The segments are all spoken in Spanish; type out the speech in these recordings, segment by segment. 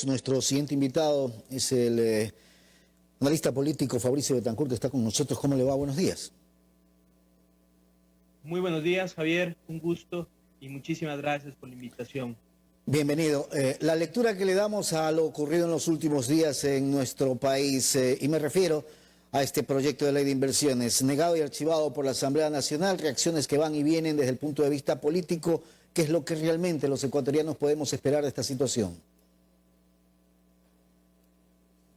Nuestro siguiente invitado es el analista político Fabricio Betancourt, que está con nosotros. ¿Cómo le va? Buenos días. Muy buenos días, Javier. Un gusto y muchísimas gracias por la invitación. Bienvenido. La lectura que le damos a lo ocurrido en los últimos días en nuestro país, y me refiero a este proyecto de ley de inversiones, negado y archivado por la Asamblea Nacional, reacciones que van y vienen desde el punto de vista político. ¿Qué es lo que realmente los ecuatorianos podemos esperar de esta situación?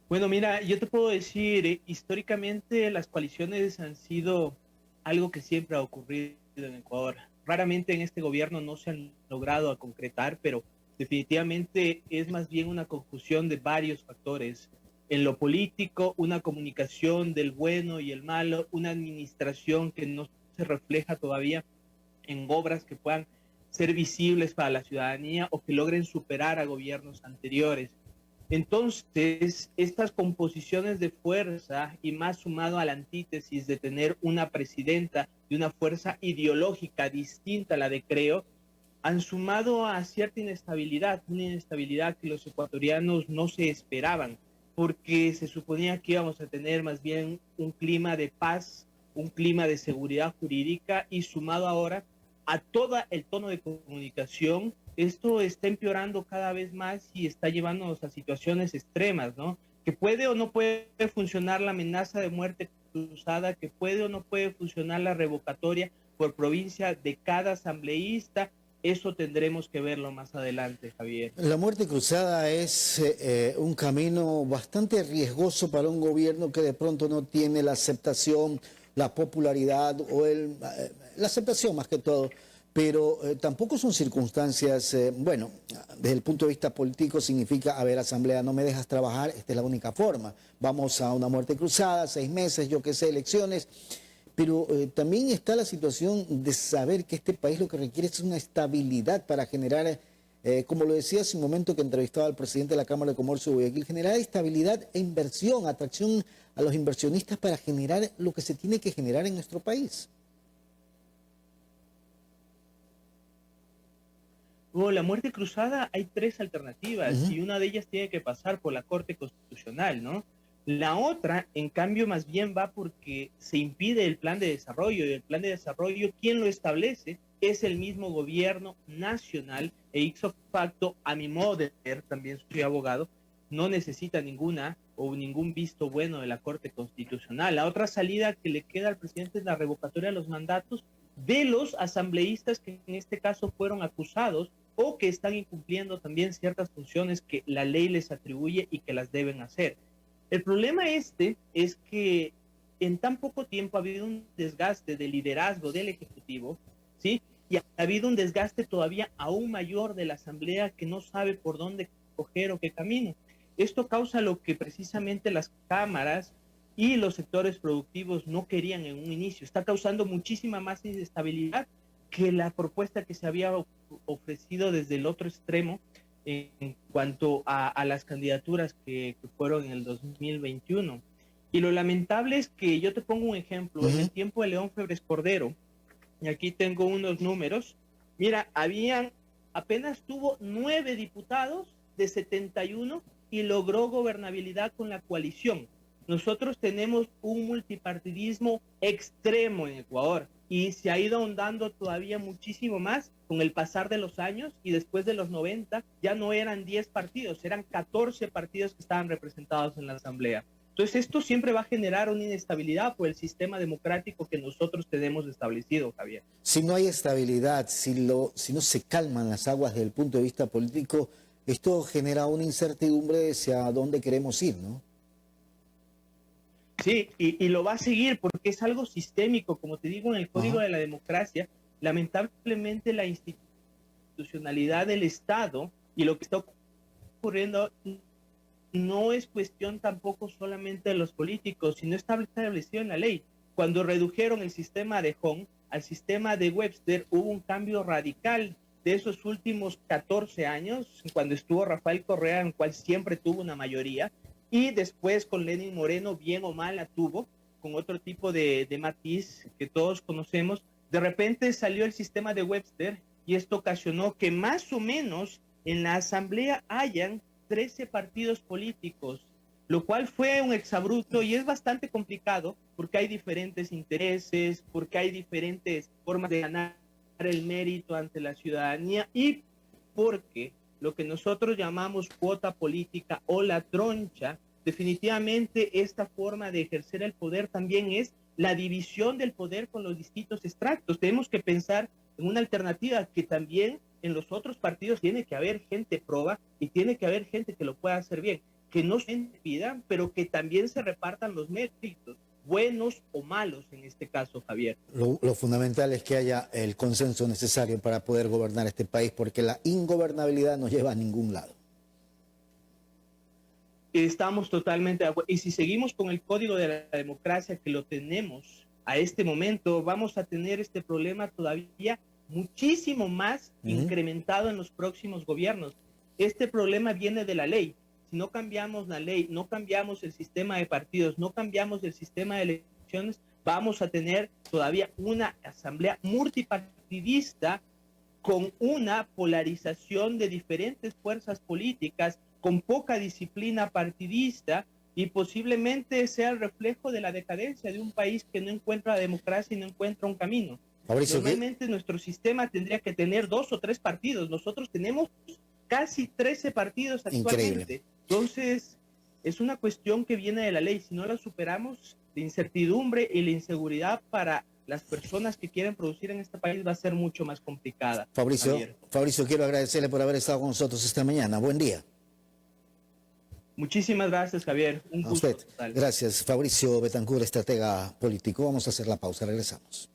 Bueno, mira, yo te puedo decir, históricamente las coaliciones han sido algo que siempre ha ocurrido en Ecuador. Raramente en este gobierno no se han logrado a concretar, pero definitivamente es más bien una conjunción de varios factores. En lo político, una comunicación del bueno y el malo, una administración que no se refleja todavía en obras que puedan ser visibles para la ciudadanía o que logren superar a gobiernos anteriores. Entonces, estas composiciones de fuerza y más sumado a la antítesis de tener una presidenta de una fuerza ideológica distinta a la de Creo, han sumado a cierta inestabilidad, una inestabilidad que los ecuatorianos no se esperaban, porque se suponía que íbamos a tener más bien un clima de paz, un clima de seguridad jurídica y sumado ahora a todo el tono de comunicación, esto está empeorando cada vez más y está llevándonos a situaciones extremas, ¿no? Que puede o no puede funcionar la amenaza de muerte cruzada, que puede o no puede funcionar la revocatoria por provincia de cada asambleísta. Eso tendremos que verlo más adelante, Javier. La muerte cruzada es un camino bastante riesgoso para un gobierno que de pronto no tiene la aceptación, la popularidad o la aceptación más que todo, pero tampoco son circunstancias, bueno, desde el punto de vista político significa, a ver, asamblea, no me dejas trabajar, esta es la única forma, vamos a una muerte cruzada, 6 meses, yo qué sé, elecciones. Pero también está la situación de saber que este país lo que requiere es una estabilidad para generar, como lo decía hace un momento que entrevistaba al presidente de la Cámara de Comercio de Guayaquil, generar estabilidad e inversión, atracción a los inversionistas para generar lo que se tiene que generar en nuestro país. Bueno, la muerte cruzada hay 3 alternativas Uh-huh. y una de ellas tiene que pasar por la Corte Constitucional, ¿no? La otra, en cambio, más bien va porque se impide el plan de desarrollo y el plan de desarrollo, quien lo establece es el mismo gobierno nacional e ipso facto, a mi modo de ver, también soy abogado, no necesita ninguna o ningún visto bueno de la Corte Constitucional. La otra salida que le queda al presidente es la revocatoria de los mandatos de los asambleístas que en este caso fueron acusados o que están incumpliendo también ciertas funciones que la ley les atribuye y que las deben hacer. El problema es que en tan poco tiempo ha habido un desgaste de liderazgo del Ejecutivo, ¿sí? Y ha habido un desgaste todavía aún mayor de la Asamblea que no sabe por dónde coger o qué camino. Esto causa lo que precisamente las cámaras y los sectores productivos no querían en un inicio. Está causando muchísima más inestabilidad que la propuesta que se había ofrecido desde el otro extremo en cuanto a las candidaturas que fueron en el 2021. Y lo lamentable es que yo te pongo un ejemplo, en el tiempo de León Febres Cordero, y aquí tengo unos números, mira, apenas tuvo 9 diputados de 71 y logró gobernabilidad con la coalición. Nosotros tenemos un multipartidismo extremo en Ecuador y se ha ido ahondando todavía muchísimo más con el pasar de los años y después de los 90 ya no eran 10 partidos, eran 14 partidos que estaban representados en la Asamblea. Entonces esto siempre va a generar una inestabilidad por el sistema democrático que nosotros tenemos establecido, Javier. Si no hay estabilidad, si no se calman las aguas desde el punto de vista político, esto genera una incertidumbre hacia dónde queremos ir, ¿no? Sí, y lo va a seguir porque es algo sistémico, como te digo, en el Código de la Democracia, lamentablemente la institucionalidad del Estado y lo que está ocurriendo no es cuestión tampoco solamente de los políticos, sino está establecido en la ley. Cuando redujeron el sistema de Hong al sistema de Webster, hubo un cambio radical de esos últimos 14 años, cuando estuvo Rafael Correa, en el cual siempre tuvo una mayoría, y después con Lenín Moreno, bien o mal la tuvo, con otro tipo de matiz que todos conocemos. De repente salió el sistema de Webster y esto ocasionó que más o menos en la asamblea hayan 13 partidos políticos, lo cual fue un exabrupto y es bastante complicado porque hay diferentes intereses, porque hay diferentes formas de ganar el mérito ante la ciudadanía y porque lo que nosotros llamamos cuota política o la troncha, definitivamente esta forma de ejercer el poder también es la división del poder con los distintos extractos. Tenemos que pensar en una alternativa que también en los otros partidos tiene que haber gente proba y tiene que haber gente que lo pueda hacer bien, que no se pidan, pero que también se repartan los méritos, buenos o malos en este caso, Javier. Lo fundamental es que haya el consenso necesario para poder gobernar este país, porque la ingobernabilidad no lleva a ningún lado. Estamos totalmente de acuerdo. Y si seguimos con el código de la democracia que lo tenemos a este momento, vamos a tener este problema todavía muchísimo más incrementado en los próximos gobiernos. Este problema viene de la ley. Si no cambiamos la ley, no cambiamos el sistema de partidos, no cambiamos el sistema de elecciones, vamos a tener todavía una asamblea multipartidista con una polarización de diferentes fuerzas políticas, con poca disciplina partidista y posiblemente sea el reflejo de la decadencia de un país que no encuentra democracia y no encuentra un camino. Fabricio, normalmente nuestro sistema tendría que tener 2 o 3 partidos. Nosotros tenemos casi 13 partidos actualmente. Increíble. Entonces, es una cuestión que viene de la ley. Si no la superamos, la incertidumbre y la inseguridad para las personas que quieren producir en este país va a ser mucho más complicada. Fabricio, quiero agradecerle por haber estado con nosotros esta mañana. Buen día. Muchísimas gracias, Javier. Un gusto. A usted. Gracias, Fabricio Betancur, estratega político. Vamos a hacer la pausa, regresamos.